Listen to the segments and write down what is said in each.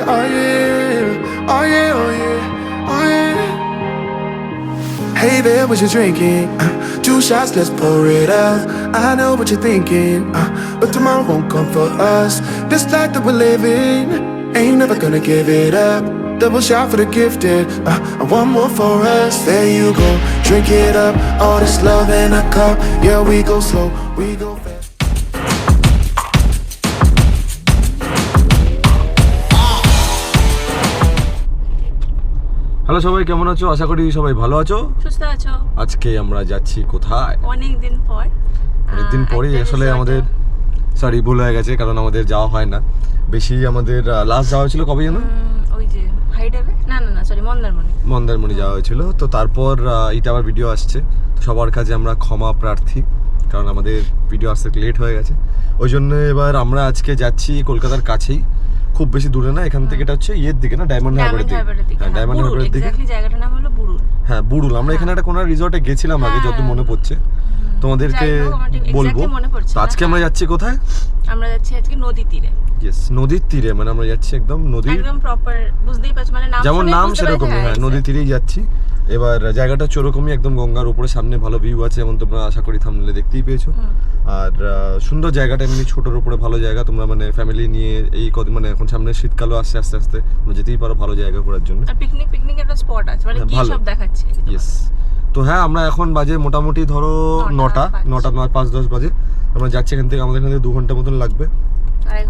yeah, oh yeah, oh yeah, oh yeah, oh yeah. Hey there, what you drinking? 2 shots, let's pour it out. I know what you're thinking, but tomorrow won't come for us. This life that we're living, ain't never gonna give it up. Double shot for the gifted, and one more for us. There you go, drink it up. All this love in a cup. Yeah, we go slow, we go fast. Hello সবাই, কেমন আছো? আশা করি সবাই ভালো আছো, সুস্থ আছো। আজকে আমরা যাচ্ছি কোথায়? অনেকদিন পরেই আসলে আমাদের ভুল হয়ে গেছে, কারণ আমাদের যাওয়া হয় না বেশি। আমাদের লাস্ট যাওয়া হয়েছিল কবে জানো? ওই যে হাইডাবে না সরি মন্দারমণি যাওয়া হয়েছিল। তো তারপর এটা আবার ভিডিও আসছে, তো সবার কাছে আমরা ক্ষমা প্রার্থী, কারণ আমাদের ভিডিও আসতে লেট হয়ে গেছে। ওই জন্য এবার আমরা আজকে যাচ্ছি কলকাতার কাছেই, খুব বেশি দূরে না এখান থেকে। এটা হচ্ছে ইয়ের দিকে না, ডায়মন্ড হারবারের দিকে। হ্যাঁ, ডায়মন্ড হারবারের দিকে। জায়গাটার নাম হলো বুড়ুল। হ্যাঁ, বুড়ুল। আমরা এখানে একটা কোন রিসর্টে গেছিলাম আগে, যত মনে পড়ছে তোমাদেরকে বলবো। তো আজকে আমরা যাচ্ছি কোথায়? আমরা যাচ্ছি আজকে নদী তীরে। ইয়েস, নদীর তীরে, মানে আমরা যাচ্ছি একদম নদীর, একদম প্রপার, বুঝতেই পারছো, মানে নাম যেমন নাম সেরকমই। হ্যাঁ, নদীর তীরেই যাচ্ছি। এবার জায়গাটা সেরকমই, একদম গঙ্গার উপরে, সামনে ভালো ভিউ আছে, যেমন তোমরা আশা করি থাম্বনেলে দেখতেই পেয়েছো। আর সুন্দর জায়গাটা, এমনি ছোটোর উপরে ভালো জায়গা। তোমরা মানে ফ্যামিলি নিয়ে এই কদিন, মানে এখন সামনে শীতকালও আসছে, আস্তে আস্তে তোমরা যেতেই পারো ভালো জায়গা ঘোরার জন্য। আর পিকনিক একটা স্পট আছে, মানে কি সব দেখাচ্ছে। ইয়েস। তো হ্যাঁ, আমরা এখন বাজে মোটামুটি ধরো 9:05-10 বাজে। আমরা যাচ্ছি এখান থেকে, আমাদের এখান থেকে 2 ঘন্টা মতন লাগবে।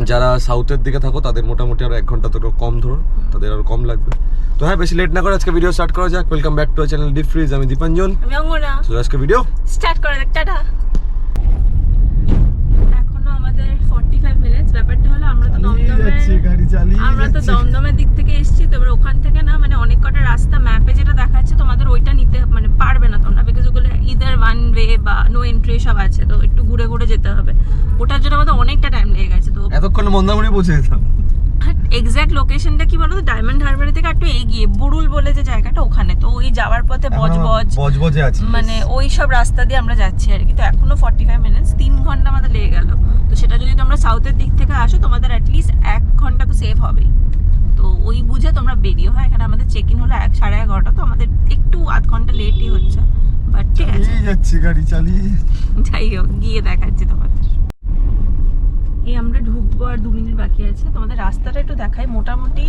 যারা সাউথের দিকে থাকো তাদের মোটামুটি আরো 1 ঘন্টা তো কম ধরো, তাদের আরো কম লাগবে। তো হ্যাঁ, বেশি লেট না করে আজকে ভিডিও স্টার্ট করা যাক। Welcome back to our channel deep fridge. আমি দীপাঞ্জন, আমি অঙ্গনা। তো আজকে ভিডিও স্টার্ট করা যাক। টাটা। এখনো আমাদের 45 মিনিটস। ব্যাপারটা হলো আমরা তো দমদমের দিক থেকে এসেছি, তো এবার ওখান থেকে না, মানে অনেক কটা রাস্তা ম্যাপে যেটা দেখাচ্ছে তোমাদের ওইটা নিতে মানে পারবে না তোমরা, বিকজ ওগুলো ইদার ওয়ান ওয়ে বা নো এন্ট্রি সব আছে, তো একটু ঘুরে ঘুরে যেতে হবে। ওটার জন্য আমাদের অনেকটা টাইম লেগে গেছে। তো এতক্ষণ মন্দারমণি পৌঁছে যেতাম। এক্স্যাক্ট লোকেশনটা কি বলতো, ডায়মন্ড হারবারের থেকে একটু এগিয়ে বুড়ুল বলে যে জায়গাটা, ওখানে। তো ওই যাওয়ার পথে বজবজে আছে, মানে ওই সব রাস্তা দিয়ে আমরা যাচ্ছি আর কি। তো এখনো 45 মিনিটস, 3 ঘন্টা আমাদের লেগে গেল। তো সেটা যদি তোমরা সাউথের দিক থেকে আসো, তোমাদের অ্যাটলিস্ট 1 ঘন্টা তো সেভ হবেই। তো ওই বুঝে তোমরা বেরিয়ে হয়। এখানে আমাদের চেক ইন হলো 11:30, তো আমাদের একটু আধ ঘন্টা লেটই হচ্ছে, বাট ঠিক আছে, যাচ্ছি গাড়ি চালিয়ে। যাই হোক, গিয়ে দেখাচ্ছি তোমাদের। এই আমরা ঢুকবো, আর 2 মিনিট বাকি আছে। তোমাদের রাস্তাটা একটু দেখাই। মোটামুটি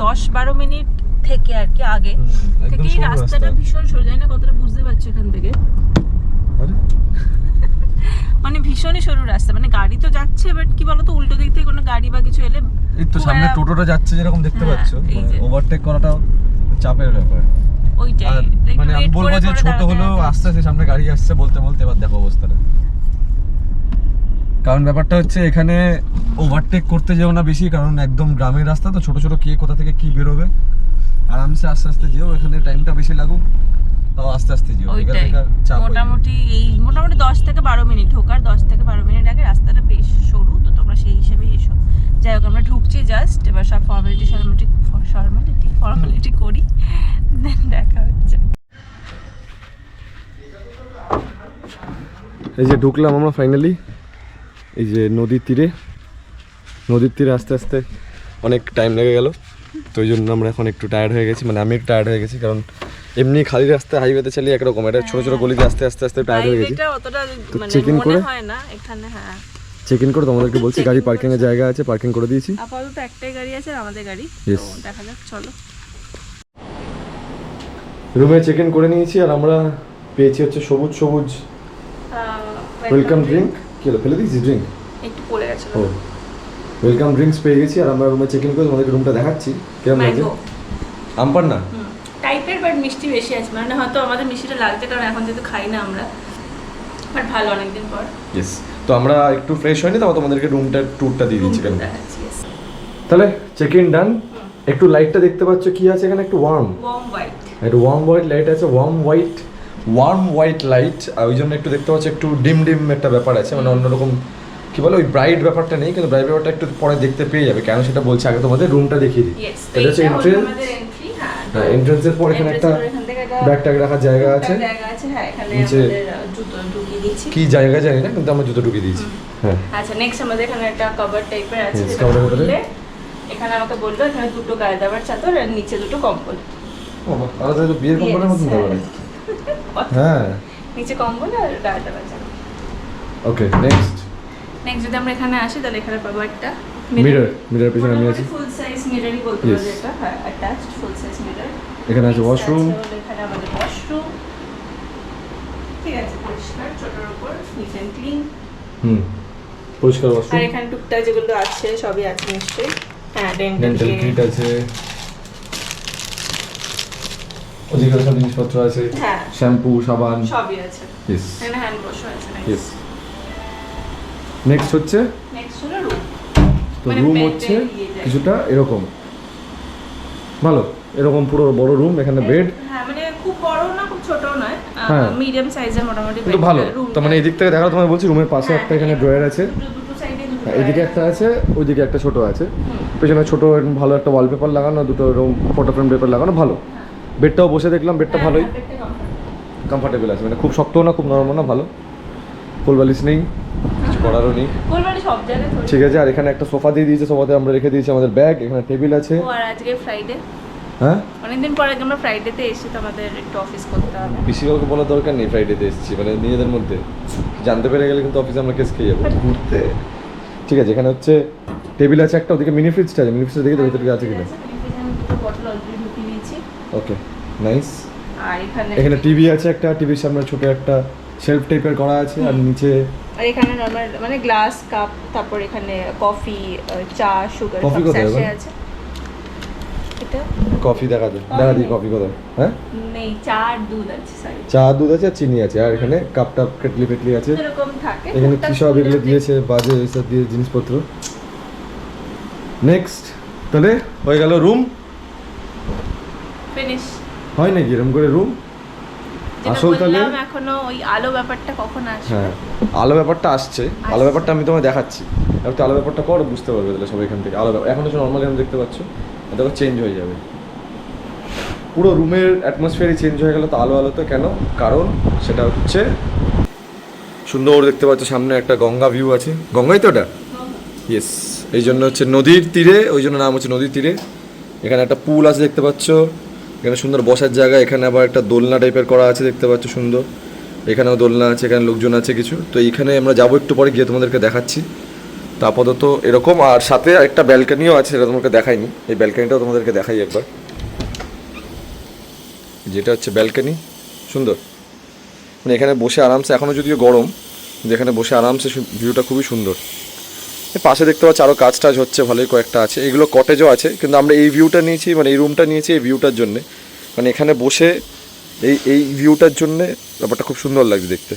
10-12 মিনিট থেকে আর কি আগে থেকেই রাস্তাটা ভীষণ সরু। জানি না কতটা বুঝতে পারছো এখান থেকে, মানে ভীষণই সরু রাস্তা। মানে গাড়ি তো যাচ্ছে, বাট কি বলতো, উল্টো দিক থেকে কোনো গাড়ি বা কিছু এলে, এই তো সামনে টোটোটা যাচ্ছে যেরকম দেখতে পাচ্ছ, ওভারটেক করাটাও চাপের ব্যাপার। ওইটাই, মানে আমি বলবো যে ছোট হলেও আস্তে আস্তে সামনে গাড়ি আসছে বলতে বলতে এবার দেখো অবস্থাটা। কারণ ব্যাপারটা হচ্ছে এখানে ওভারটেক করতে যেও না বেশি, কারণ একদম গ্রামের রাস্তা, তো ছোট ছোট কে কোথা থেকে কি বেরোবে, আরামসে আস্তে আস্তে যেও। এখানে টাইমটা বেশি লাগুক, তাও আস্তে আস্তে যেও। মোটামুটি 10 থেকে 12 মিনিট ঢোকার, 10 থেকে 12 মিনিট আগে রাস্তাটা বেশ সরু। তো তোমরা সেই হিসেবেই এসো। যাই হোক, আমরা ঢুকছি জাস্ট। এবার সব ফর্মালিটি করি, দেন দেখা হচ্ছে। এই যে ঢুকলাম আমরা ফাইনালি, এই যে নদীর তীরে আস্তে আস্তে অনেক টাইম লেগে গেল। তো ওই জন্য আমরা এখন একটু টায়ার্ড হয়ে গেছি, মানে আমি একটু টায়ার্ড হয়ে গেছি, কারণ এমনি খালি রাস্তায় হাইওয়েতে চালিয়ে একরকম, এটা ছোট ছোট গলিতে আস্তে আস্তে টায়ার্ড হয়ে গেছি। চেক ইন করে চেক ইন করে তোমাদেরকে বলছি গাড়ি পার্কিং এর জায়গা আছে, পার্কিং করে দিয়েছি। আপাতত একটাই গাড়ি আছে, আমাদের গাড়ি। তো দেখা যাক, চলো। রুমে চেক ইন করে নিয়েছি, আর আমরা পেয়েছি হচ্ছে সবুজ ওয়েলকাম ড্রিঙ্ক। কি হলো, ফেলে দিয়েছি ড্রিঙ্ক, একটু পড়ে গেছে। ও, ওয়েলকাম ড্রিঙ্কস পেয়ে গেছি। আর আমরা রুমে চেক ইন করে তোমাদেরকে রুমটা দেখাচ্ছি। কেমন লাগছে? আমপার না টাইপের, বাট মিষ্টি বেশি আছে, মানে হয়তো আমাদের মিষ্টিটা লাগছে, কারণ এখন যেহেতু খাই না আমরা, বাট ভালো অনেকদিন পর। ইয়েস। তো আমরা একটু ফ্রেশ হয়নি, তাও তোমাদেরকে রুমটার ট্যুরটা দিয়ে দিচ্ছি। তাহলে চেক ইন ডান। একটু লাইটটা দেখতে পাচ্ছ কি আছে এখানে, একটু ওয়ার্ম হোয়াইট লাইট আছে, ওয়ার্ম হোয়াইট লাইট। আর ওই জন্য একটু দেখতে পাচ্ছ একটু ডিম একটা ব্যাপার আছে, মানে অন্যরকম কি বলে, ওই ব্রাইট ব্যাপারটা নেই, কিন্তু ব্রাইট ব্যাপারটা একটু পরে দেখতে পেয়ে যাবে। কেন সেটা বলছি, আগে তোমাদের রুমটা দেখিয়ে দিই। এটা হচ্ছে এন্ট্রেন্স। হ্যাঁ, এন্ট্রেন্সের পর এখানে একটা ব্যাগ ট্যাগ রাখার জায়গা আছে। নিচে কি জায়গা জানি না, কিন্তু আমরা জুতো ঢুকিয়ে দিয়েছি। হ্যাঁ, আচ্ছা, নেক্সট আমাদের এখানে একটা কভার টাইপের আছে, কভারের ভিতরে এখানে আমাকে বললো এখানে দুটো গায়ে দেওয়ার চাদর আর নিচে দুটো কম্বল। আর তো বিয়ের কম্বলের মতন দেওয়া নেই। হ্যাঁ নিচে কম্বল আর গায়ে দেওয়ার চাদর। ওকে নেক্সট যদি আমরা এখানে আসি তাহলে এখানে পাবো একটা মিরর পিছনে আমি আছি। ফুল সাইজ মিররই বলতে পারো এটা, হ্যাঁ অ্যাটাচড ফুল সাইজ মিরর। এখানে আছে ওয়াশরুম। এখানে আমাদের ওয়াশরুম, ঠিক আছে, পরিষ্কার, ছোটর উপর নিট এন্ড ক্লিন। পরিষ্কার ওয়াশরুম। আর এখানে টুকটাক যেগুলো আছে সবই আছে নিশ্চয়ই। হ্যাঁ ডেন্টাল কিট আছে, ওদিকে সব জিনিসপত্র আছে, হ্যাঁ শ্যাম্পু সাবান সবই আছে। ইয়েস এখানে হ্যান্ড ওয়াশও আছে। ইয়েস। নেক্সট হচ্ছে হলো রুম। তো রুম হচ্ছে কিছুটা এরকম ভালো, এরকম পুরো বড় রুম, এখানে বেড। হ্যাঁ মানে খুব বড় না খুব ছোট নয়, হ্যাঁ মিডিয়াম সাইজের মোটামুটি কিন্তু ভালো। তো মানে এই দিক থেকে দেখা তোমায় বলছি, রুমের পাশে একটা এখানে ড্রয়ার আছে, দুটো সাইডে দুটো, এইদিকে একটা আছে, ওইদিকে একটা ছোট আছে, পেছনে ছোট ভালো একটা ওয়ালপেপার লাগানো, দুটো এরকম ফটো ফ্রেম পেপার লাগানো, ভালো। বেডটাও বসে দেখলাম, বেডটা ভালোই কমফোর্টেবল আছে, মানে খুব শক্তও না খুব নরমও না, ভালো। কোলবালিশ নেই, কিছু করারও নেই, কোলবালিশ সব জায়গায় থোড়ি। ঠিক আছে। আর এখানে একটা সোফা দিয়ে দিয়েছে, সোফাতে আমরা রেখে দিয়েছি আমাদের ব্যাগ, এখানে টেবিল আছে। আর আজকে ফ্রাইডে, হ্যাঁ অনেকদিন পরে আমরা ফ্রাইডেতে এসেছি, তো আমাদের একটু অফিস করতে হবে। বেশি কাউকে বলার দরকার নেই, ফ্রাইডেতে এসেছি মানে নিজেদের মধ্যে জানতে পেরে গেলে কিন্তু অফিসে আমরা কেস খেয়ে যাবো ঘুরতে। ঠিক আছে, এখানে হচ্ছে টেবিল আছে একটা, ওদিকে মিনি ফ্রিজটা আছে, মিনি ফ্রিজটা দেখি তো ভিতরে আছে কিনা। দুটো বটল অলরেডি ঢুকিয়ে নিয়েছি। Okay nice. আর এখানে টিভি আছে একটা, টিভির সামনে ছোট একটা শেলফ টাইপের করা আছে, আর নিচে আর এখানে নরমাল মানে গ্লাস কাপ, তারপর এখানে কফি, চা, সুগার কফি সব কোথায় স্যাশে আছে। এটা কফি দেখা দিই কফি কোথায়? হ্যাঁ নেই, চা আর দুধ আছে, সরি চা দুধ আছে আর চিনি আছে, আর এখানে কাপটা কেটলি ফেটলি আছে, এরকম থাকে। এখানে কি সব এগুলো দিয়েছে বাজে এইসব দিয়ে জিনিসপত্র। নেক্সট তাহলে হয়ে গেল রুম, ফিনিশ হয় নাকি এরকম করে রুম? আসল তাহলে এখনো ওই আলো ব্যাপারটা কখন আসবে? হ্যাঁ আলো ব্যাপারটা আসছে, আলো ব্যাপারটা আমি তোমায় দেখাচ্ছি। এবার তো আলো ব্যাপারটা করো, বুঝতে পারবে তাহলে সব এখান থেকে। আলো ব্যাপার এখন হচ্ছে নর্মালি আমি দেখতে পাচ্ছ, দেখো চেঞ্জ হয়ে যাবে, পুরো রুমের অ্যাটমসফিয়ারই চেঞ্জ হয়ে গেল। তো আলো আলোতে কেন? কারণ সেটা হচ্ছে সুন্দর দেখতে পাচ্ছ সামনে একটা গঙ্গা ভিউ আছে, গঙ্গাই তো ওটা, ইয়েস। এই জন্য হচ্ছে নদীর তীরে, ওই জন্য নাম হচ্ছে নদীর তীরে। এখানে একটা পুল আছে দেখতে পাচ্ছ, এখানে সুন্দর বসার জায়গা, এখানে আবার একটা দোলনা টাইপের করা আছে দেখতে পাচ্ছ সুন্দর, এখানেও দোলনা আছে, এখানে লোকজন আছে কিছু। তো এইখানে আমরা যাবো একটু পরে গিয়ে তোমাদেরকে দেখাচ্ছি। তো আপাতত এরকম, আর সাথে একটা ব্যালকানিও আছে, সেটা তোমাকে দেখাইনি, এই ব্যালকানিটাও তোমাদেরকে দেখাই একবার। যেটা হচ্ছে ব্যালকানি, সুন্দর, মানে এখানে বসে আরামসে, এখনও যদিও গরম, যেখানে বসে আরামসে ভিউটা খুবই সুন্দর। পাশে দেখতে পাচ্ছি আরও কাজ টাজ হচ্ছে, ভালোই কয়েকটা আছে, এগুলো কটেজও আছে, কিন্তু আমরা এই ভিউটা নিয়েছি, মানে এই রুমটা নিয়েছি এই ভিউটার জন্যে, মানে এখানে বসে এই ভিউটার জন্যে ব্যাপারটা খুব সুন্দর লাগছে দেখতে।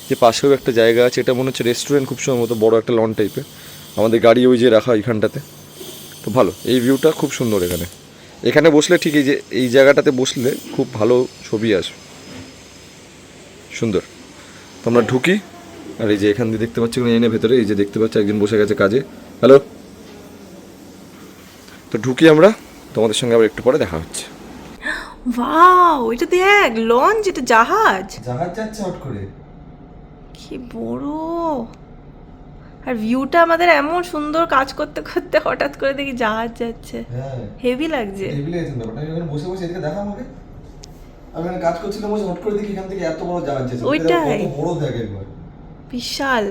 যে পাশেও একটা জায়গা আছে, এটা মনে হচ্ছে রেস্টুরেন্ট, খুব সম্ভবত বড় একটা লন টাইপের, আমাদের গাড়ি ওই যে রাখা এইখানটাতে। তো ভালো, এই ভিউটা খুব সুন্দর। এখানে বসলে ঠিক এই জায়গাটাতে বসলে খুব ভালো ছবি আসে, সুন্দর। তো আমরা ঢুকি, আর এই যে এখান দিয়ে দেখতে পাচ্ছি এনে ভেতরে, এই যে দেখতে পাচ্ছি একজন বসে গেছে কাজে, হ্যালো। তো ঢুকি আমরা, তোমাদের সঙ্গে আবার একটু পরে দেখা হচ্ছে। ওয়াও, এটা দেখ লঞ্চ, এটা জাহাজ যাচ্ছে হট করে, কি বড়। আর ভিউটা আমাদের এমন সুন্দর, কাজ করতে করতে হঠাৎ করে দেখি জাহাজ যাচ্ছে, হেভি লাগছে। হেভি লাগছে ব্যাপারটা। আমি বসে বসে এদিকে দেখা আমাকে, আমি এখানে কাজ করছিলাম, বসে হট করে দেখি এখান থেকে এত বড় জাহাজ যাচ্ছে, ওইটাই কত বড় দেখ একবার, বিশাল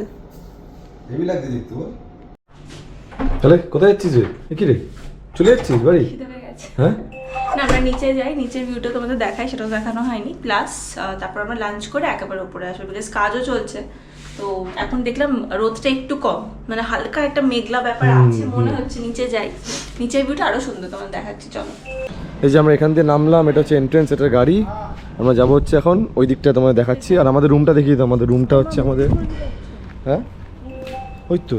হেভি লাগছে দেখতে। বল তাহলে কোথায় যাচ্ছিস রে? কি রে, চলে যাচ্ছিস বাড়ি? হ্যাঁ না, আমরা নিচে যাই, নিচের ভিউটা তোমাদের দেখাই, সেটাও দেখানো হয়নি। প্লাস তারপর আমরা লাঞ্চ করে একেবারে উপরে আসবো, বিকজ কাজও চলছে। তো এখন দেখলাম রোদটা একটু কম, মানে হালকা একটা মেঘলা ব্যাপার আছে, মনে হচ্ছে নিচে যাই, নিচের ভিউটা আরো সুন্দর, তোমাদের দেখাচ্ছি, চলো। এই যে আমরা এখান দিয়ে নামলাম, এটা হচ্ছে এন্ট্রেন্স, এটার গাড়ি, আমরা যাবো হচ্ছে এখন ওই দিকটা তোমাদের দেখাচ্ছি। আর আমাদের রুমটা দেখিয়ে দাও, আমাদের রুমটা হচ্ছে আমাদের, হ্যাঁ ওই তো,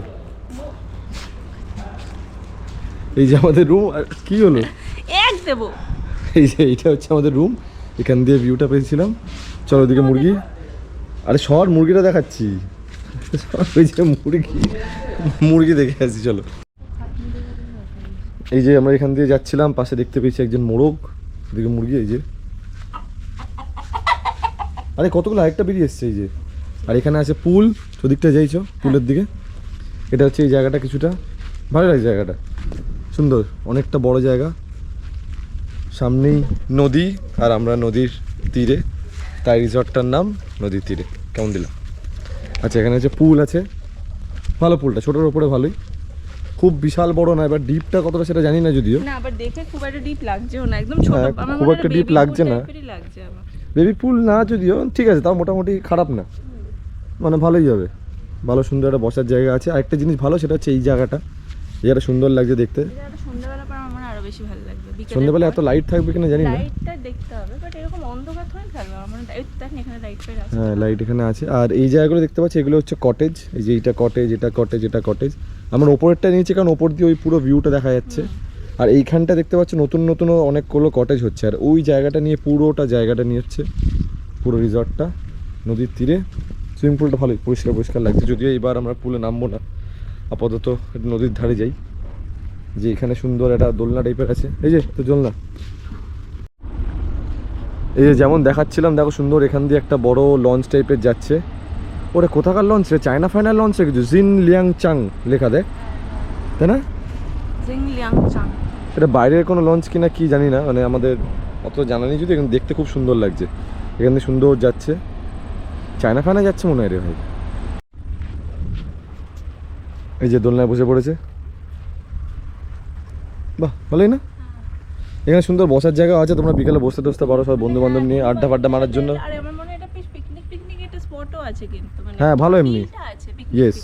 এই যে আমাদের রুম। আর কি হলো, এক দেবো, এই যে এইটা হচ্ছে আমাদের রুম, এখান দিয়ে ভিউটা পেয়েছিলাম। চলো ওদিকে মুরগি, আরে সর মুরগিটা দেখাচ্ছি, ওই যে মুরগি দেখে আসছি, চলো। এই যে আমরা এখান দিয়ে যাচ্ছিলাম, পাশে দেখতে পেয়েছি একজন মোরগ, ওদিকে মুরগি, এই যে আরে কতগুলো আরেকটা বেরিয়ে এসছে, এই যে। আর এখানে আছে পুল, ওদিকটা যাইছো পুলের দিকে, এটা হচ্ছে এই জায়গাটা, কিছুটা ভালো লাগে জায়গাটা। সুন্দর, অনেকটা বড় জায়গা, সামনেই নদী আর আমরা নদীর তীরে, তাই রিসর্টটার নাম নদীর তীরে। কেমন দিলাম? আচ্ছা এখানে হচ্ছে পুল আছে, ভালো পুলটা, ছোটোর ওপরে ভালোই, খুব বিশাল বড় না, এবার ডিপটা কতটা সেটা জানি না যদিও। না আবার দেখে খুব একটা ডিপ লাগছেও না, একদম ছোট, আমার খুব একটা ডিপ লাগছে না, লাগছে আমার। বেবি পুল না যদিও, ঠিক আছে, তাও মোটামুটি খারাপ না, মানে ভালোই হবে, ভালো সুন্দর একটা বসার জায়গা আছে। আর একটা জিনিস ভালো সেটা হচ্ছে এই জায়গাটা সুন্দর লাগছে দেখতে। সন্ধ্যাবেলা পর আমার আরো বেশি ভালো লাগবে। সন্ধ্যাবেলা এত লাইট থাকবে কিনা জানি না, লাইটটা দেখতে হবে, বাট এরকম অন্ধকার থোড়ি থাকবে, আমার দেখেন এখানে লাইট আছে। হ্যাঁ লাইট এখানে আছে। আর এই জায়গাগুলো দেখতে পাচ্ছি এগুলো হচ্ছে কটেজ, এই যে এইটা কটেজ, এটা কটেজ, এটা কটেজ। আমরা ওপরেরটা নিয়েছি কারণ ওপর দিয়ে ওই পুরো ভিউটা দেখা যাচ্ছে। আর এইখানটা দেখতে পাচ্ছি নতুন নতুন অনেকগুলো কটেজ হচ্ছে, আর ওই জায়গাটা নিয়ে পুরোটা জায়গাটা নিয়ে হচ্ছে পুরো রিসর্টটা নদীর তীরে। সুইমিং পুলটা ভালোই পরিষ্কার পরিষ্কার লাগছে, যদিও এবার আমরা পুলে নামবো না, আপাতত একটু নদীর ধারে যাই। যে এখানে সুন্দর একটা দোলনা টাইপের আছে, এই যে তো দোলনা, এই যে যেমন দেখাচ্ছিলাম, দেখো সুন্দর, এখান দিয়ে একটা বড় লঞ্চ টাইপের যাচ্ছে। ওরে কোথাকার লঞ্চ রে? চায়না ফাইনাল লঞ্চ রে কিছু, জিন লিয়াং চাং লেখা দেখ, তাই না? জিং লিয়াং চাং। এটা বাইরের কোনো লঞ্চ কিনা কি জানি না, মানে আমাদের অত জানা নেই, যদি এখানে দেখতে খুব সুন্দর লাগছে, এখান দিয়ে সুন্দর যাচ্ছে, চায়না ফাইনাল যাচ্ছে মনে হয় রে ভাই। এই যে দোলনায় বসে পড়েছে, বাহ ভালোই না? এখানে সুন্দর বসার জায়গা আছে, তোমরা বিকালে বসতে টসতে পারো সব বন্ধু বান্ধব নিয়ে আড্ডা ফাড্ডা মারার জন্য। আর আমার মনে হয় এটা পিকনিক একটা স্পটও আছে কিন্তু, মানে হ্যাঁ ভালো এমনি, ইয়েস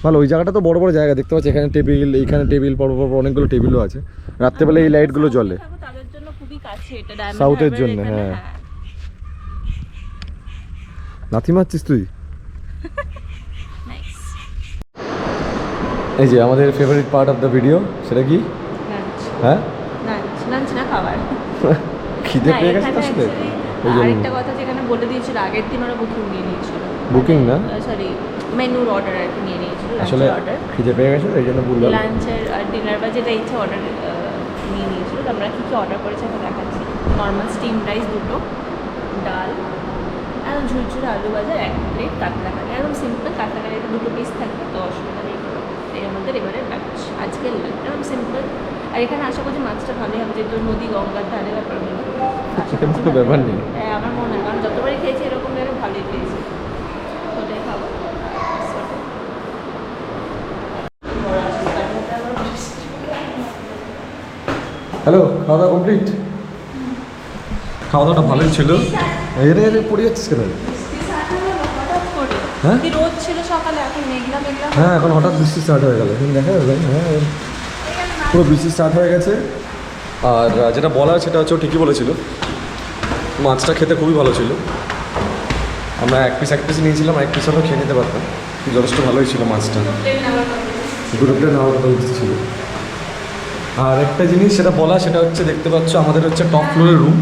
ভালো। ওই জায়গাটা তো বড় বড় জায়গা দেখতে পাচ্ছি, এখানে টেবিল, এইখানে টেবিল, পর পর অনেকগুলো টেবিলও আছে, রাত্রেবেলা এই লাইটগুলো জ্বলে, তাদের জন্য খুবই কাছে এটা, ডায়মন্ড সাউথের জন্য। হ্যাঁ লাথি মারছিস তুই? নাইস। এই যে আমাদের favourite part of the video, সেটা কি? হ্যাঁ লাঞ্চ না খাবার। খিদে পেয়ে গেছে তো আসলে, ওই জন্য। আরেকটা কথা, যেখানে বলে দিয়েছিল আগের দিন ওরা বুকিং নিয়ে নিয়েছিল, বুকিং না সরি মেনুর অর্ডার আর কি নিয়ে নিয়েছিল, আসলে লাঞ্চের অর্ডার, খিদে পেয়ে গেছে এই জন্য বললাম। লাঞ্চের আর ডিনার বা যেটা ইচ্ছে অর্ডার নিয়ে নিয়েছিল। তো আমরা কী কী অর্ডার করেছি এখন দেখাচ্ছি। নর্মাল স্টিম রাইস 2টো, ডাল, একদম ঝুরঝুরে আলু ভাজা, 1 প্লেট কাতলা কারি, একদম সিম্পল। কাতলা কারিতে 2টো পিস থাকবে, তো অসুবিধা নেই। এই আমাদের এবারে লাঞ্চ আজকের একদম সিম্পল। আর এখানে আশা করছি মাছটা ভালোই হবে, যেহেতু নদী গঙ্গার ধারে ব্যাপারগুলো, কোনো ব্যাপার নেই। হ্যাঁ আমার মনে হয়, কারণ যতবারই খেয়েছি এরকম জায়গায় ভালোই পেয়েছি, ওটাই খাবো। হ্যালো, খাওয়া দাওয়া কমপ্লিট? খাওয়া দাওয়াটা ভালোই ছিল। এরে এরে পড়ে যাচ্ছিস কেন? হ্যাঁ রোদ ছিল সকালে, এখন মেঘলা মেঘলা। হ্যাঁ এখন হঠাৎ বৃষ্টি স্টার্ট হয়ে গেল, এখন দেখা যাবে। হ্যাঁ পুরো বৃষ্টি স্টার্ট হয়ে গেছে। আর যেটা বলার সেটা হচ্ছে ও ঠিকই বলেছিল, মাছটা খেতে খুবই ভালো ছিল। আমরা এক পিস নিয়েছিলাম, এক পিস আমরা খেয়ে নিতে পারতাম, যথেষ্ট ভালোই ছিল মাছটা, দুটো প্লেট নেওয়ার কথা উচিত ছিল। আর একটা জিনিস সেটা বলা, সেটা হচ্ছে দেখতে পাচ্ছ আমাদের হচ্ছে টপ ফ্লোরের রুম,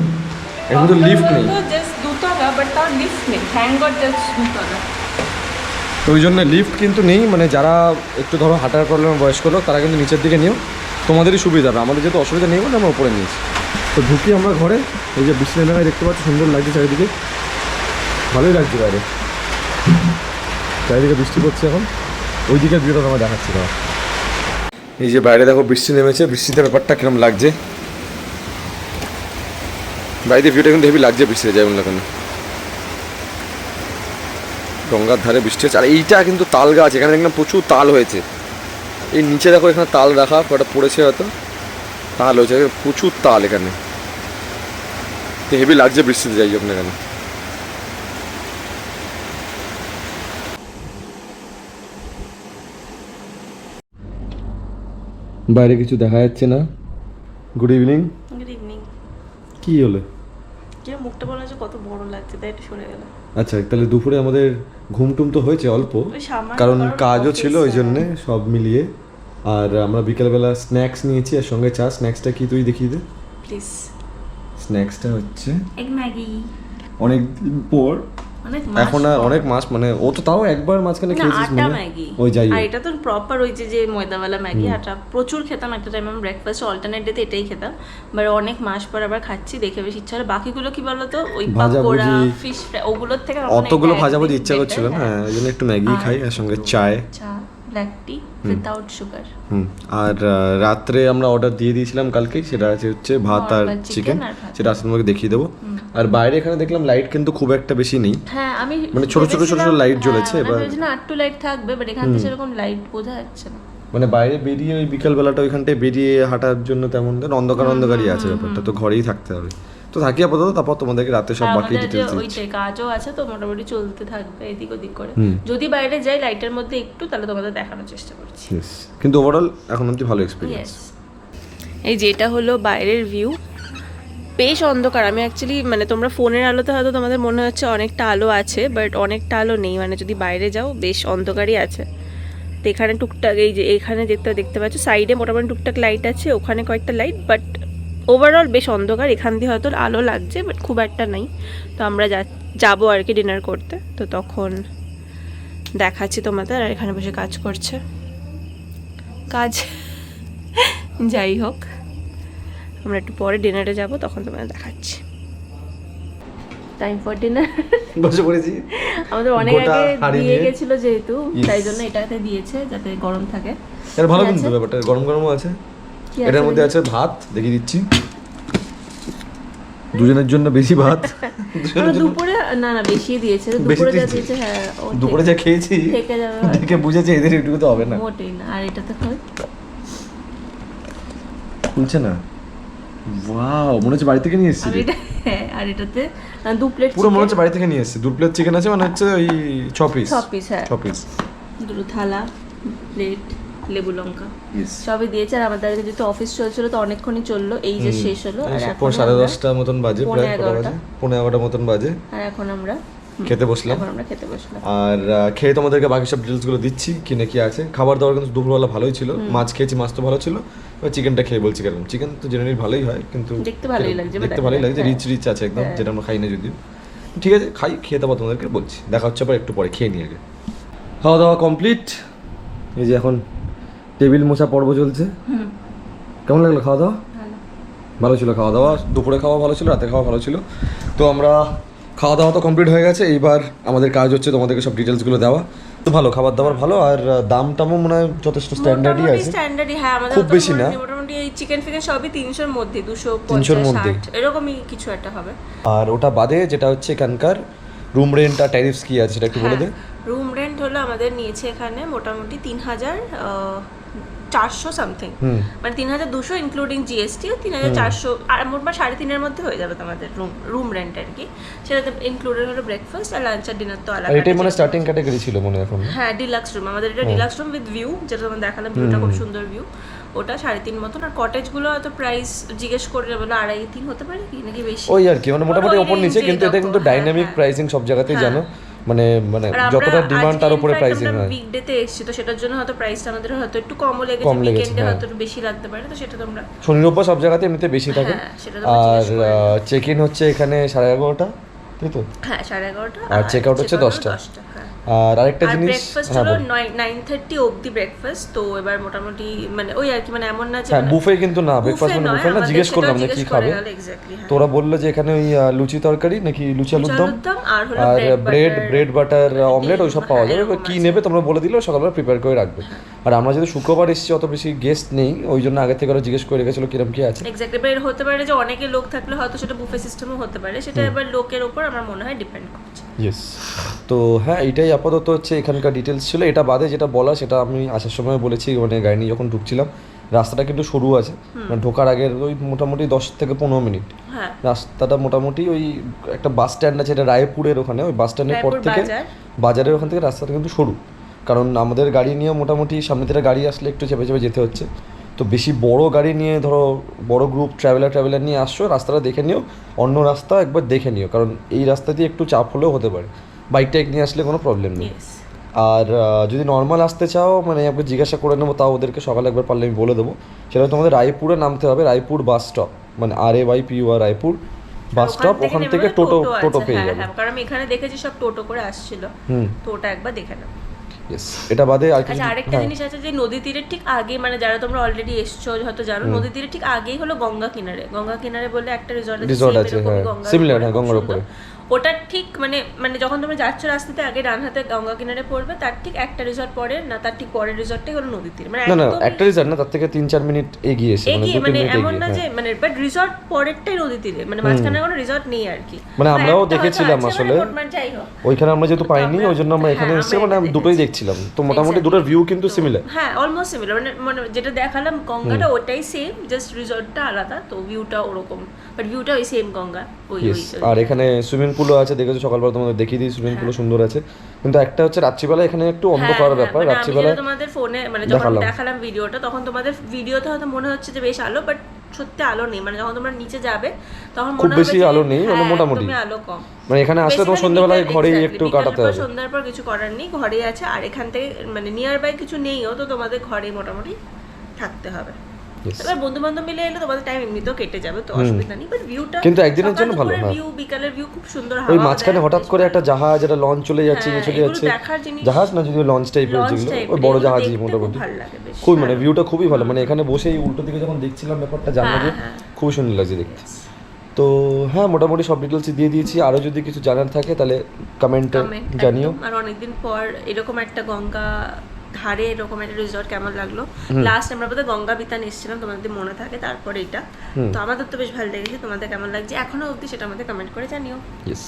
এর মধ্যে লিফট নেই, জাস্ট দুতলা, বাট তাও লিফট নেই, থ্যাঙ্ক গড জাস্ট দুতলা। তো ওই জন্য লিফট কিন্তু নেই, মানে যারা একটু ধরো হাঁটার প্রবলেমের বয়স্ক লোক তারা কিন্তু নিচের দিকে নিও, তোমাদেরই সুবিধা হবে। আমাদের যেহেতু অসুবিধা নেই বলে আমরা উপরে নিয়েছি। তো ঢুকি আমরা ঘরে, এই যে বৃষ্টি নেমে দেখতে পাচ্ছি, সুন্দর লাগছে চারিদিকে, ভালোই লাগছে বাইরে, চারিদিকে বৃষ্টি পড়ছে এখন। ওই দিকের ভিউটা তোমার দেখাচ্ছি তোমার। এই যে বাইরে দেখো বৃষ্টি নেমেছে, বৃষ্টিতে ব্যাপারটা কিরকম লাগছে, বাইরে ভিউটা কিন্তু হেভি লাগছে বৃষ্টিতে, যাই বললো কেন। গঙ্গার ধারে বৃষ্টি হচ্ছে, আর এইটা কিন্তু তাল গাছ, এখানে দেখলাম প্রচুর তাল হয়েছে। এই নিচে দেখো এখানে তাল রাখা, কটা পড়েছে হয়তো, তাল হয়েছে, প্রচুর তাল এখানে, তো হেভি লাগছে বৃষ্টিতে, যাই হোক না কেন। বাইরে কিছু দেখা যাচ্ছে না। Good evening. Good evening. কি হলো? যে মুখটা বলা যে কত বড় লাগছে, তাই একটু সরে গেল। আচ্ছা তাহলে দুপুরে আমাদের ঘুম টুম তো হয়েছে অল্প, কারণ কাজও ছিল ওই জন্যে, সব মিলিয়ে। আর আমরা বিকেলবেলা স্ন্যাক্স নিয়েছি, আর সঙ্গে চা। স্ন্যাক্সটা কি তুই দেখিয়ে দে প্লিজ। স্ন্যাক্সটা হচ্ছে এগ ম্যাগি, অনেক দিন পর, এখন আর অনেক মাস, মানে ও তো তাও একবার মাঝখানে খেয়েছিস আটা ম্যাগি, ওই যাই। আর এটা তো প্রপার ওই যে ময়দাওয়ালা ম্যাগি, আটা প্রচুর খেতাম একটা টাইম। আমি ব্রেকফাস্ট অল্টারনেট ডেতে এটাই খেতাম, বাট অনেক মাস পর আবার খাচ্ছি, দেখে বেশ ইচ্ছা হলো। বাকিগুলো কি বলতো, ওই পাকোড়া, ফিশ ফ্রাই, ওগুলোর থেকে অতগুলো ভাজাভুজি ইচ্ছা করছিল না, এই জন্য একটু ম্যাগি খাই, আর সঙ্গে চায়। চা ব্ল্যাক টি উইদাউট সুগার। আর রাত্রে আমরা অর্ডার দিয়ে দিয়েছিলাম কালকেই, সেটা হচ্ছে ভাত আর Normal চিকেন, chicken আর ভাত। সেটা আসলে তোমাকে দেখিয়ে দেবো। আর বাইরে এখানে দেখলাম লাইট কিন্তু খুব একটা বেশি নেই, হ্যাঁ আমি মানে ছোট ছোট ছোট ছোট লাইট জ্বলেছে। এবার না একটু লাইট থাকবে, বাট এখান থেকে সেরকম লাইট বোঝা যাচ্ছে না। মানে বাইরে বেরিয়ে ওই বিকাল বেলাটা ওইখানটায় বেরিয়ে হাঁটার জন্য তেমন অন্ধকার অন্ধকারই আছে ব্যাপারটা, তো ঘরেই থাকতে হবে। তো থাকি আপাতত, তারপর তোমাদেরকে রাতে সব বাকি ডিটেলস দিচ্ছি। ওইটাই কাজও আছে তো মোটামুটি চলতে থাকবে এদিক ওদিক করে। যদি বাইরে যাই লাইটের মধ্যে একটু, তাহলে তোমাদের দেখানোর চেষ্টা করছি। কিন্তু ওভারঅল এখন অবধি ভালো এক্সপিরিয়েন্স। এই যেটা হলো বাইরের ভিউ, বেশ অন্ধকার। আমি অ্যাকচুয়ালি মানে তোমরা ফোনের আলোতে হয়তো তোমাদের মনে হচ্ছে অনেকটা আলো আছে, বাট অনেকটা আলো নেই। মানে যদি বাইরে যাও বেশ অন্ধকারই আছে। তো এখানে টুকটাক এই যে এখানে দেখতে পাচ্ছ সাইডে মোটামুটি টুকটাক লাইট আছে, ওখানে কয়েকটা লাইট, বাট ওভারঅল বেশ অন্ধকার। এখান দিয়ে হয়তো আলো লাগছে, বাট খুব একটা নেই। তো আমরা যাবো আর কি ডিনার করতে, তো তখন দেখাচ্ছি তোমাদের। আর এখানে বসে কাজ করছে কাজ যাই হোক, আমরা একটু পরে ডিনারে যাব, তখন তোমাদের দেখাচ্ছি। টাইম ফর ডিনার বসে পড়েছি। আমাদের অনেক আগে দিয়ে গেছিল যেহেতু, তাই জন্য এটাতে দিয়েছে যাতে গরম থাকে। এটা ভালো কিন্তু ব্যাপারটা গরম গরমও আছে। এটার মধ্যে আছে ভাত, দেখিয়ে দিচ্ছি, দুজনের জন্য বেশি ভাত। দুপুরে না বেশি দিয়েছে, দুপুরে যা দিয়েছে হ্যাঁ দুপুরে যা খেয়েছি থেকে যাবে, দেখে বুঝেছি এদের একটু তো হবে না, মোটেই না। আর এটাতে হয় খুলছে না। ওয়াও, মনে হচ্ছে বাড়ি থেকে নিয়ে এসেছি। আর এটাতে 2 প্লেট পুরো মনে হচ্ছে বাড়ি থেকে নিয়ে এসেছি। 2 প্লেট চিকেন আছে, মানে হচ্ছে ওই 6 পিস। 6 পিস হ্যাঁ, 6 পিস। দুটো থালা, প্লেট, লেবু লঙ্কা সবই দিয়েছে। আর আমাদের যেহেতু অফিস চলছিল তো অনেকক্ষণই চললো, এই যে শেষ হলো। আর এখন 10:30 মতন বাজে, প্রায় 11:30 মতন বাজে। আর এখন আমরা খেতে বসলাম। আর খেয়ে তোমাদেরকে বাকি সব ডিটেলস গুলো দিচ্ছি, কি না কি আছে। খাবার দাবার কিন্তু দুপুরবেলা ভালোই ছিল, মাছ খেয়েছি, মাছ তো ভালো ছিল। এবার চিকেনটা খেয়ে বলছি কেন, চিকেন তো জেনারেলি ভালোই হয়, কিন্তু দেখতে ভালোই লাগছে, রিচ আছে একদম, যেটা আমরা খাই না যদিও। ঠিক আছে, খাই, খেয়ে তারপর তোমাদেরকে বলছি। দেখা হচ্ছে আবার একটু পরে, খেয়ে নিয়ে আগে। খাওয়া দাওয়া কমপ্লিট। এই যে এখন টেবিল মোছা পর্ব চলছে। কেমন লাগলো খাওয়া দাওয়া? ভালো ছিল খাওয়া দাওয়া, দুপুরে খাওয়া ভালো ছিল, রাতে খাওয়া ভালো ছিল। তো আমরা খাওয়া দাওয়া তো কমপ্লিট হয়ে গেছে, এইবার আমাদের কাজ হচ্ছে তোমাদেরকে সব ডিটেলসগুলো দেওয়া। তো ভালো খাবার দাবার ভালো, আর দাম টামও মনে হয় যথেষ্ট স্ট্যান্ডার্ডই আছে, হ্যাঁ, আমাদের খুব বেশি না। মোটামুটি এই চিকেন ফিকেন সবই 300 এর মধ্যে, 300 এর মধ্যে এরকমই কিছু একটা হবে। আর ওটা বাদে যেটা হচ্ছে এখানকার রুম রেন্ট আর ট্যারিফস কি আছে সেটা একটু বলে দে। রুম রেন্ট হলো আমাদের নিয়েছে এখানে মোটামুটি 3,400 সামথিং, মানে 3,200 ইনক্লুডিং জিএসটি, 3,400 আর মোটমাট 3,500 মধ্যে হয়ে যাবে তোমাদের রুম রেন্ট আর কি। সেটাতে ইনক্লুডেড হলো ব্রেকফাস্ট আর লাঞ্চ আর ডিনার তো আলাদা। এটাই মানে স্টার্টিং ক্যাটাগরি ছিল মনে হয় এখন। হ্যাঁ, ডিলাক্স রুম আমাদের, এটা ডিলাক্স রুম উইথ ভিউ, যেটা তোমাদের দেখালাম, ভিউটা খুব সুন্দর ভিউ, ওটা 3.5 মতন। আর কটেজগুলো হয়তো প্রাইস জিজ্ঞেস করে বলে 2.5-3 হতে পারে কি নাকি বেশি, ওই আর কি, মানে মোটামুটি ওপর নিচে, কিন্তু এটা কিন্তু ডাইনামিক প্রাইসিং সব জায়গাতেই জানো, মানে যতটা ডিমান্ড তার উপরে প্রাইসিং হয়। উইকডেতে এসেছি তো সেটার জন্য হয়তো প্রাইসটা আমাদের হয়তো একটু কমও লেগেছে, উইকেন্ডে হয়তো একটু বেশি লাগতে পারে, তো সেটা তোমরা শনি রোববার সব জায়গাতে এমনিতে বেশি থাকে। আর চেক ইন হচ্ছে এখানে 11:30, তাই তো? হ্যাঁ 11:30, আর চেক আউট হচ্ছে 10টা। আর আরেকটা জিনিস, ব্রেকফাস্ট হলো 9:30 অবধি ব্রেকফাস্ট। তো এবার মোটামুটি মানে ওই আর কি, মানে এমন না যে বুফে কিন্তু না, ব্রেকফাস্ট মানে বুফে না। জিজ্ঞেস করলাম না কি খাবে, তোরা বললো যে এখানে ওই লুচি তরকারি নাকি লুচি আলুর দম আর ব্রেড বাটার অমলেট ওই সব পাওয়া যাবে। কি নেবে তোমরা বলে দিলেও সকালবেলা প্রিপেয়ার করে রাখবে। আর আমরা যেহেতু শুক্রবার এসেছি, অত বেশি গেস্ট নেই, ওই জন্য আগে থেকে ওরা জিজ্ঞেস করে রেখেছিল কিরম কি আছে। এক্স্যাক্টলি, এবার হতে পারে যে অনেকে লোক থাকলে হয়তো সেটা বুফে সিস্টেমও হতে পারে, সেটা এবার লোকের উপর আমার মনে হয় ডিপেন্ড করছে। ইয়েস, তো হ্যাঁ এইটাই আপাতত হচ্ছে এখানকার ডিটেলস ছিল। এটা বাদে যেটা বলা সেটা আমি আসার সময় বলেছি, মানে গাড়ি নিয়ে যখন ঢুকছিলাম, রাস্তাটা কিন্তু সরু আছে, মানে ঢোকার আগের ওই মোটামুটি 10 থেকে 15 মিনিট রাস্তাটা মোটামুটি ওই একটা বাস স্ট্যান্ড আছে, এটা রায়পুরের ওখানে, ওই বাস স্ট্যান্ডের পর থেকে বাজারের ওখান থেকে রাস্তাটা কিন্তু সরু, কারণ আমাদের গাড়ি নিয়ে মোটামুটি সামনে থেকে গাড়ি আসলে একটু চেপে চেপে যেতে হচ্ছে। তো বেশি বড় গাড়ি নিয়ে ধরো বড় গ্রুপ ট্রাভেলার নিয়ে আসছো, রাস্তাটা দেখে নিও, অন্য রাস্তা একবার দেখে নিও, কারণ এই রাস্তা দিয়ে একটু চাপ হলেও হতে পারে। বাইক টাইক নিয়ে আসলে কোনো প্রবলেম নেই। আর যদি নর্মাল আসতে চাও, মানে একবার জিজ্ঞাসা করে নেবো, তাও ওদেরকে সকালে একবার পারলে আমি বলে দেবো। সেটা তোমাদের রায়পুরে নামতে হবে, রায়পুর বাস স্টপ, মানে RAYPUR রায়পুর বাস স্টপ, ওখান থেকে টোটো পেয়ে যাবে। কারণ আমি এখানে দেখেছি সব টোটো করে আসছিল, তো ওটা একবার দেখে নাও। ইয়েস এটা বাদে আর কিছু আচ্ছা আরেকটা জিনিস আছে যে নদী তীরের ঠিক আগে মানে যারা তোমরা অলরেডি এসছো হয়তো জানো নদী তীরের ঠিক আগেই হলো গঙ্গা কিনারে বলে একটা রিসর্ট আছে হ্যাঁ সিমিলার হ্যাঁ গঙ্গার উপরে ওটা ঠিক মানে যখন তোমরা যাচ্ছ রাস্তাতে আগে ডান হাতে গঙ্গা কিনারে পড়বে তার ঠিক একটা রিসর্ট পরে না তার ঠিক পরের রিসর্টটাই হলো নদী তীর মানে না একটা রিসর্ট না তার থেকে 3-4 মিনিট এগিয়ে এসে মানে এমন না যে মানে বাট রিসর্ট পরেরটাই নদী তীরে মানে মাঝখানে কোনো রিসর্ট নেই আর কি মানে আমরাও দেখেছিলাম আসলে ওইখানে আমরা যেহেতু পাইনি ওই জন্য আমরা এখানে এসে মানে দুটোই দেখছিলাম তো মোটামুটি দুটোর ভিউ কিন্তু সিমিলার হ্যাঁ অলমোস্ট সিমিলার মানে যেটা দেখালাম গঙ্গাটা ওটাই সেম জাস্ট রিসর্টটা আলাদা তো ভিউটা ওরকম বাট ভিউটা ওই সেম গঙ্গা ওই আর এখানে সুইমিং পুলও আছে দেখেছো সকালবেলা তোমাদের দেখিয়ে দিই সুইমিং পুলও সুন্দর আছে কিন্তু একটা হচ্ছে রাত্রিবেলা এখানে একটু অন্ধকার ব্যাপার রাত্রিবেলা তোমাদের ফোনে মানে যখন দেখালাম ভিডিওটা তখন তোমাদের ভিডিওতে হয়তো মনে হচ্ছে যে বেশ আলো বাট সত্যি আলো নেই মানে যখন তোমরা নিচে যাবে তখন মনে হবে খুব বেশি আলো নেই মানে মোটামুটি আলো কম মানে এখানে আসলে তোমার সন্ধ্যাবেলায় ঘরেই একটু কাটাতে হবে সন্ধ্যার পর কিছু করার নেই ঘরেই আছে আর এখান থেকে মানে নিয়ার বাই কিছু নেইও তো তোমাদের ঘরেই মোটামুটি থাকতে হবে এবার বন্ধু বান্ধব মিলে এলে তোমাদের টাইম এমনিতেও কেটে যাবে তো অসুবিধা নেই বাট ভিউটা কিন্তু একদিনের জন্য ভালো হ্যাঁ ভিউ বিকালের ভিউ খুব সুন্দর হাওয়া ওই মাঝখানে হঠাৎ করে একটা জাহাজ একটা লঞ্চ চলে যাচ্ছে চলে যাচ্ছে জাহাজ না যদি লঞ্চ টাইপের যেগুলো ওই বড় জাহাজই মোটামুটি খুব মানে ভিউটা খুবই ভালো মানে এখানে বসে এই উল্টো দিকে যখন দেখছিলাম ব্যাপারটা জানলাম খুব সুন্দর লাগছে দেখতে তো হ্যাঁ মোটামুটি সব ডিটেলস দিয়ে দিয়েছি আরো যদি কিছু জানার থাকে তাহলে কমেন্টে জানিও আর অনেকদিন পর এরকম একটা গঙ্গা ধারে এরকম একটা রিসর্ট কেমন লাগলো লাস্ট আমরা বোধহয় গঙ্গা বিতান এসেছিলাম তোমাদের মনে থাকে তারপরে এটা তো আমাদের তো বেশ ভালো লেগেছে তোমাদের কেমন লাগছে এখনো অবধি সেটা আমাদের কমেন্ট করে জানিও ইয়েস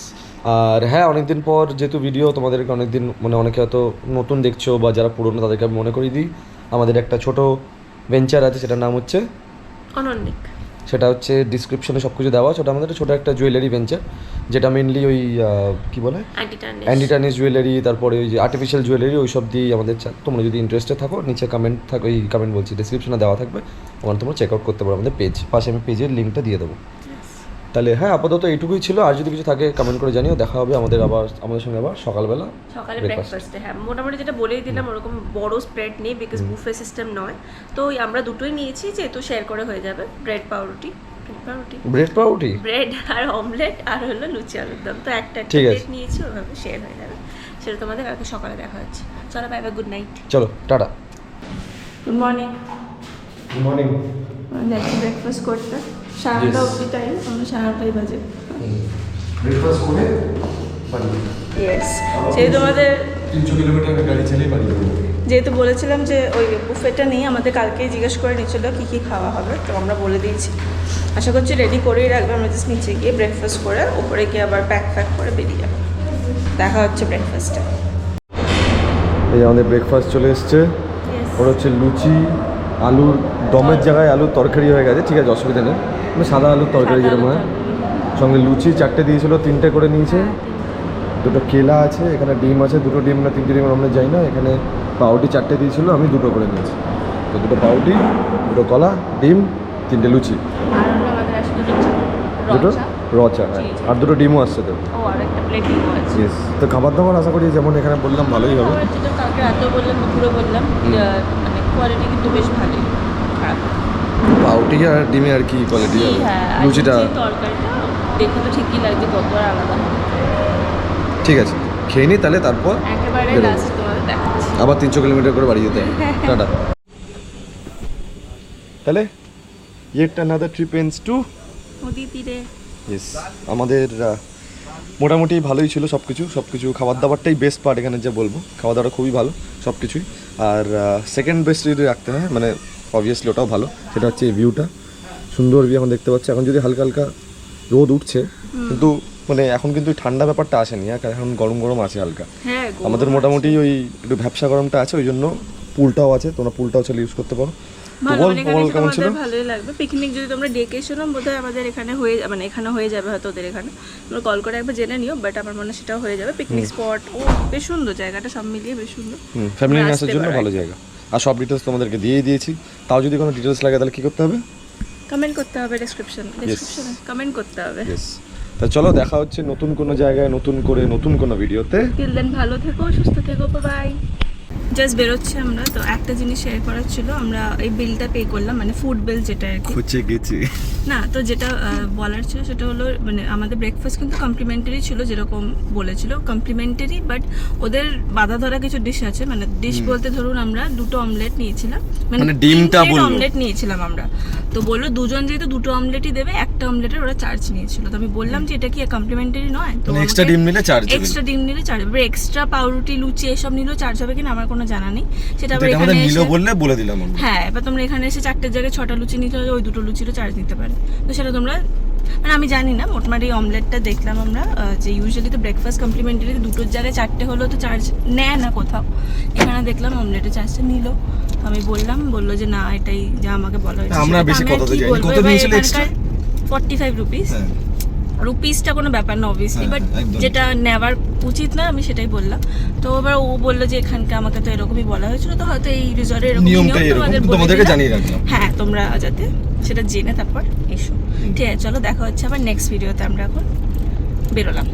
আর হ্যাঁ অনেকদিন পর যেহেতু ভিডিও তোমাদেরকে অনেকদিন মানে অনেকে হয়তো নতুন দেখছো বা যারা পুরনো তাদেরকে আমি মনে করিয়ে দিই আমাদের একটা ছোট ভেঞ্চার আছে সেটার নাম হচ্ছে অনন্যিক সেটা হচ্ছে ডিসক্রিপশনে সব কিছু দেওয়া আছে ওটা আমাদের ছোটো একটা জুয়েলারি ভেঞ্চার যেটা মেনলি ওই কী বলে অ্যান্টিটার্নিশ জুয়েলারি তারপরে ওই যে আর্টিফিশিয়াল জুয়েলারি ওই সব দিয়েই আমাদের তোমরা যদি ইন্টারেস্টেড থাকো নিচে কমেন্ট বলছি ডিসক্রিপশনে দেওয়া থাকবে ওখানে তোমরা চেক আউট করতে পারো আমাদের পেজ পাশে আমি পেজের লিঙ্কটা দিয়ে দেবো তাহলে হ্যাঁ আপাতত এইটুকুই ছিল আর যদি কিছু থাকে কমেন্ট করে জানিও দেখা হবে আমাদের সঙ্গে আবার সকালে ব্রেকফাস্টে হ্যাঁ মোটামুটি যেটা বলেই দিলাম ওরকম বড় স্প্রেড নেই বিকজ বুফে সিস্টেম নয় তো আমরা দুটোই নিয়েছি যেহেতু শেয়ার করে হয়ে যাবে ব্রেড পাউরুটি ব্রেড আর অমলেট আর হলো লুচি আলুর দম তো একটা প্লেট নিয়েছি ওভাবে শেয়ার হয়ে যাবে সেটা তোমাদের কালকে সকালে দেখা হচ্ছে চলো বাই বাই গুড নাইট চলো টাটা গুড মর্নিং যাচ্ছি ব্রেকফাস্ট করতে 9:30 অবধি টাইম আমরা 9:30 বাজে ব্রেকফাস্ট করে ইয়েস যেহেতু আমাদের 300 কিলোমিটার গাড়ি চালিয়ে বাড়ি যাবো যেহেতু বলেছিলাম যে ওই বুফেটা নিয়ে আমাদের কালকেই জিজ্ঞেস করে নিচ্ছিল কী কী খাওয়া হবে তো আমরা বলে দিয়েছি আশা করছি রেডি করেই রাখবে আমরা জাস্ট নিচে গিয়ে ব্রেকফাস্ট করে উপরে গিয়ে আবার প্যাক করে বেরিয়ে যাবো দেখা হচ্ছে ব্রেকফাস্টে এই আমাদের ব্রেকফাস্ট চলে এসছে ওটা হচ্ছে লুচি আলুর দমের জায়গায় আলুর তরকারি হয়ে গেছে ঠিক আছে অসুবিধা নেই সাদা আলুর তরকারি যেরকম হয় সঙ্গে লুচি 4টে দিয়েছিল 3টে করে নিয়েছে দুটো কেলা আছে এখানে ডিম আছে 2টো ডিম না 3টে ডিম আমরা যাই না এখানে পাউরুটি 4টে দিয়েছিল আমি 2টো করে নিয়েছি তো 2টো পাউরুটি 2টো কলা ডিম 3টে লুচি দুটো রচা আর 2টো ডিমও আসছে তো ইয়েস তো খাবার দাবার আশা করি যেমন এখানে বললাম ভালোই হবে কালকে রাতেও বললাম দুপুরে বললাম মানে কোয়ালিটি কিন্তু বেশ ভালোই পাউরুটি আর ডিমে আর কি কোয়ালিটি লুচিটা তরকারিটা দেখে তো ঠিকই লাগছে কত আর আলাদা ঠিক আছে খেয়ে নিই তাহলে তারপর একেবারে লাস্ট তোমাদের দেখাচ্ছি আবার 300 কিলোমিটার করে বাড়ি যেতে টাটা তাহলে yet another trip ends to নদী তীরে ইয়েস আমাদের মোটামুটি ভালোই ছিল সব কিছু খাবার দাবারটাই বেস্ট পার্ট এখানে যে বলবো খাওয়া দাওয়াটা খুবই ভালো সব কিছুই আর সেকেন্ড বেস্ট যদি রাখতে হয় মানে অবভিয়াসলি ওটাও ভালো সেটা হচ্ছে এই ভিউটা সুন্দর ভিউ এখন দেখতে পাচ্ছি এখন যদি হালকা হালকা রোদ উঠছে কিন্তু মানে এখন কিন্তু ঠান্ডা ব্যাপারটা আসেনি এখন গরম আছে হালকা আমাদের মোটামুটি ওই একটু ভ্যাপসা গরমটা আছে ওই জন্য পুলটাও আছে তোমরা পুলটাও চালিয়ে ইউজ করতে পারো ভালোই লাগবে পিকনিক যদি তোমরা ডেকে এসো না বোধহয় আমাদের এখানে হয়ে যাবে হয়তো ওদের এখানে তোমরা কল করে একবার জেনে নিও বাট আমার মনে হয় সেটাও হয়ে যাবে পিকনিক স্পট ও বেশ সুন্দর জায়গাটা সব মিলিয়ে বেশ সুন্দর ফ্যামিলি নিয়ে আসার জন্য ভালো জায়গা আর সব ডিটেলস তোমাদেরকে দিয়ে দিয়েছি তাও যদি কোনো ডিটেলস লাগে তাহলে কি করতে হবে কমেন্ট করতে হবে ডেসক্রিপশনে কমেন্ট করতে হবে তা চলো দেখা হচ্ছে নতুন কোনো জায়গায় নতুন কোনো ভিডিওতে টিল দেন ভালো থেকো সুস্থ থেকো বাই জাস্ট বেরোচ্ছি আমরা, তো একটা জিনিস শেয়ার করার ছিল, আমরা এই বিলটা পে করলাম, মানে ফুড বিল যেটা আর কি। খুঁজে গেছি না তো যেটা বলার ছিল সেটা হলো, মানে আমাদের ব্রেকফাস্ট কিন্তু কমপ্লিমেন্টারি ছিল, যেরকম বলেছিল কমপ্লিমেন্টারি, বাট ওদের বাধা ধরা কিছু ডিশ আছে, মানে ডিশ বলতে ধরুন আমরা 2টো অমলেট নিয়েছিলাম, মানে ডিমটা বললো। অমলেট নিয়েছিলাম আমরা, তো বললো দুজন যেহেতু 2টো অমলেটই দেবে, একটা অমলেটের ওরা চার্জ নিয়েছিল। তো আমি বললাম যে এটা কি কমপ্লিমেন্টারি নয়, তো এক্সট্রা ডিম নিলে চার্জ এক্সট্রা ডিম নিলে চার্জ হবে, এক্সট্রা পাউরুটি লুচি এসব নিলেও চার্জ হবে কিনা আমার কোনো জানা নেই, সেটা আবার এখানে নিলো এসে বললে বলে দিলাম আমরা। হ্যাঁ, এবার তোমরা এখানে এসে 4টের জায়গায় 6টা লুচি নিতে হলে ওই 2টো লুচিরও চার্জ নিতে পারে, তো সেটা তোমরা, মানে আমি জানি না, মোটামুটি অমলেটটা দেখলাম আমরা, যে ইউজুয়ালি তো ব্রেকফাস্ট কমপ্লিমেন্টারি 2টোর জায়গায় 4টে হলেও তো চার্জ নেয় না কোথাও, এখানে দেখলাম অমলেটের চার্জটা নিল। আমি বললো যে না এটাই যা আমাকে বলা হয়েছে। আমরা বেশি কত দিই, কত নিয়েছিল এক্সট্রা? 45 রুপিস। রুপিসটা কোনো ব্যাপার না অবভিয়াসলি, বাট যেটা নেওয়ার উচিত না আমি সেটাই বললাম। তো এবার ও বললো যে এখানকার আমাকে তো এরকমই বলা হয়েছিল, তো হয়তো এই রিসর্টের এরকম নিয়ম তোমাদেরকে জানিয়ে রাখলাম। হ্যাঁ, তোমরা যাতে সেটা জেনে তারপর এসো। ঠিক আছে, চলো দেখা হচ্ছে আবার নেক্সট ভিডিওতে। আমরা এখন বেরোলাম।